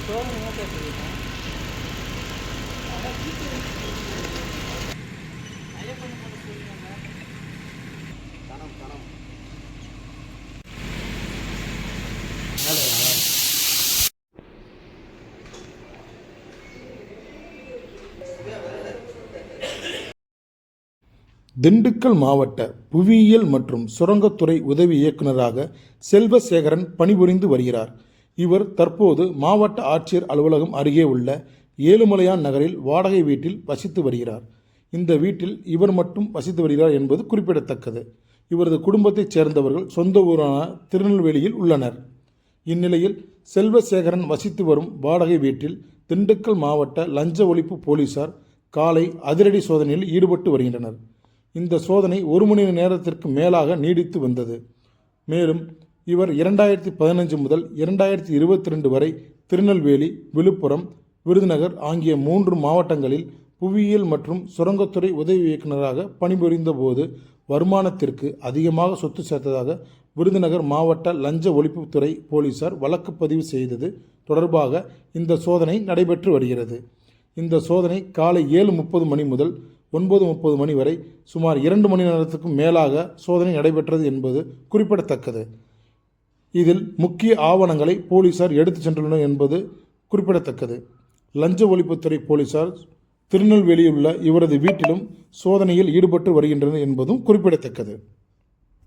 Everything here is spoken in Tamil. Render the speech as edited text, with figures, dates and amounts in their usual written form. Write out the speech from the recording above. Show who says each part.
Speaker 1: சோதனை பேசுகிறேன். கணம் கணம்
Speaker 2: திண்டுக்கல் மாவட்ட புவியியல் மற்றும் சுரங்கத்துறை உதவி இயக்குநராக செல்வசேகரன் பணிபுரிந்து வருகிறார். இவர் தற்போது மாவட்ட ஆட்சியர் அலுவலகம் அருகே உள்ள ஏழுமலையான் நகரில் வாடகை வீட்டில் வசித்து வருகிறார். இந்த வீட்டில் இவர் மட்டும் வசித்து வருகிறார் என்பது குறிப்பிடத்தக்கது. இவரது குடும்பத்தைச் சேர்ந்தவர்கள் சொந்த ஊரான திருநெல்வேலியில் உள்ளனர். இந்நிலையில் செல்வசேகரன் வசித்து வரும் வாடகை வீட்டில் திண்டுக்கல் மாவட்ட லஞ்ச ஒழிப்பு போலீசார் காலை அதிரடி சோதனையில் ஈடுபட்டு வருகின்றனர். இந்த சோதனை 1 மணி நேரத்திற்கு மேலாக நீடித்து வந்தது. மேலும் இவர் 2015 முதல் 2022 வரை திருநெல்வேலி, விழுப்புரம், விருதுநகர் ஆகிய 3 மாவட்டங்களில் புவியியல் மற்றும் சுரங்கத்துறை உதவி இயக்குநராக பணிபுரிந்த போது வருமானத்திற்கு அதிகமாக சொத்து சேர்த்ததாக விருதுநகர் மாவட்ட லஞ்ச ஒழிப்புத்துறை போலீசார் வழக்கு பதிவு செய்தது தொடர்பாக இந்த சோதனை நடைபெற்று வருகிறது. இந்த சோதனை காலை 7:30 மணி முதல் 9:30 மணி வரை சுமார் 2 மணி நேரத்துக்கும் மேலாக சோதனை நடைபெற்றது என்பது குறிப்பிடத்தக்கது. இதில் முக்கிய ஆவணங்களை போலீசார் எடுத்துச் சென்றுள்ளனர் என்பது குறிப்பிடத்தக்கது. லஞ்ச ஒழிப்புத்துறை போலீசார் திருநெல்வேலியில் உள்ள இவரது வீட்டிலும் சோதனையில் ஈடுபட்டு வருகின்றனர் என்பதும் குறிப்பிடத்தக்கது.